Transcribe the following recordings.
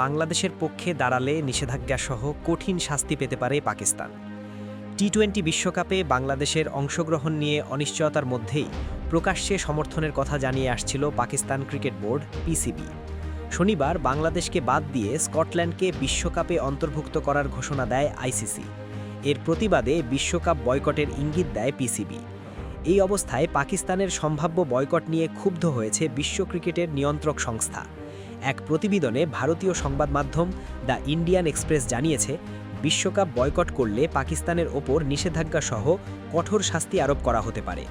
বাংলাদেশের পক্ষে দাঁড়ালে নিষেধাজ্ঞাসহ কঠিন শাস্তি পেতে পারে পাকিস্তান। টি-20 বিশ্বকাপে বাংলাদেশের অংশগ্রহণ নিয়ে অনিশ্চয়তার মধ্যেই প্রকাশ্যে সমর্থনের কথা জানিয়ে আসছিল পাকিস্তান ক্রিকেট বোর্ড পিসিবি। শনিবার বাংলাদেশকে বাদ দিয়ে স্কটল্যান্ডকে বিশ্বকাপে অন্তর্ভুক্ত করার ঘোষণা দেয় আইসিসি। এর প্রতিবাদে বিশ্বকাপ বয়কটের ইঙ্গিত দেয় পিসিবি। এই অবস্থায় পাকিস্তানের সম্ভাব্য বয়কট নিয়ে ক্ষুব্ধ হয়েছে বিশ্ব ক্রিকেটের নিয়ন্ত্রক সংস্থা। এক প্রতিবেদনে ভারতীয় সংবাদ মাধ্যম দ্য ইন্ডিয়ান এক্সপ্রেস জানিয়েছে, বিশ্বকাপ বয়কট করলে পাকিস্তানের ওপর নিষেধাজ্ঞাসহ কঠোর শাস্তি আরোপ করা হতে পারে।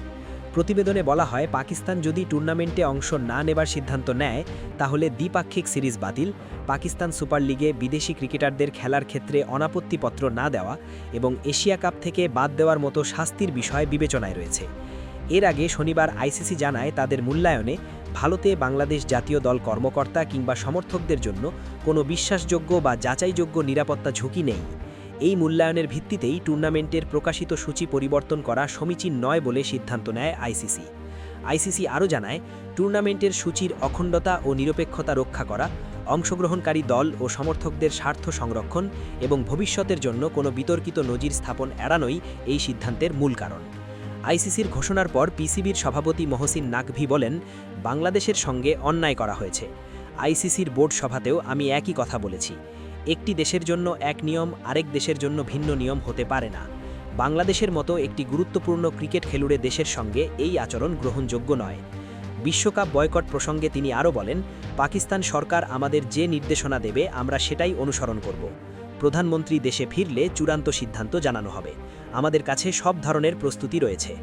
প্রতিবেদনে বলা হয়, পাকিস্তান যদি টুর্নামেন্টে অংশ না নেবার সিদ্ধান্ত নেয় তাহলে দ্বিপাক্ষিক সিরিজ বাতিল, পাকিস্তান সুপার লিগে বিদেশি ক্রিকেটারদের খেলার ক্ষেত্রে অনাপত্তিপত্র না দেওয়া এবং এশিয়া কাপ থেকে বাদ দেওয়ার মতো শাস্তির বিষয় বিবেচনায় রয়েছে। এর আগে শনিবার আইসিসি জানায়, তাদের মূল্যায়নে ভারতে বাংলাদেশ জাতীয় দল কর্মকর্তা কিংবা সমর্থকদের জন্য কোনো বিশ্বাসযোগ্য বা যাচাইযোগ্য নিরাপত্তা ঝুঁকি নেই। এই মূল্যায়নের ভিত্তিতেই টুর্নামেন্টের প্রকাশিত সূচি পরিবর্তন করা সমীচীন নয় বলে সিদ্ধান্ত নেয় আইসিসি। আইসিসি আরও জানায়, টুর্নামেন্টের সূচির অখণ্ডতা ও নিরপেক্ষতা রক্ষা করা, অংশগ্রহণকারী দল ও সমর্থকদের স্বার্থ সংরক্ষণ এবং ভবিষ্যতের জন্য কোনো বিতর্কিত নজির স্থাপন এড়ানোই এই সিদ্ধান্তের মূল কারণ। আইসিসির ঘোষণার পর পিসিবির সভাপতি মহসিন নাকভি বলেন, বাংলাদেশের সঙ্গে অন্যায় করা হয়েছে। আইসিসির বোর্ড সভাতেও আমি একই কথা বলেছি। একটি দেশের জন্য এক নিয়ম আরেক দেশের জন্য ভিন্ন নিয়ম হতে পারে না। বাংলাদেশের মতো একটি গুরুত্বপূর্ণ ক্রিকেট খেলুড়ে দেশের সঙ্গে এই আচরণ গ্রহণযোগ্য নয়। বিশ্বকাপ বয়কট প্রসঙ্গে তিনি আরও বলেন, পাকিস্তান সরকার আমাদের যে নির্দেশনা দেবে আমরা সেটাই অনুসরণ করব। প্রধানমন্ত্রী দেশে ফিরলে চূড়ান্ত সিদ্ধান্ত জানানো হবে। আমাদের কাছে সব ধরনের প্রস্তুতি রয়েছে।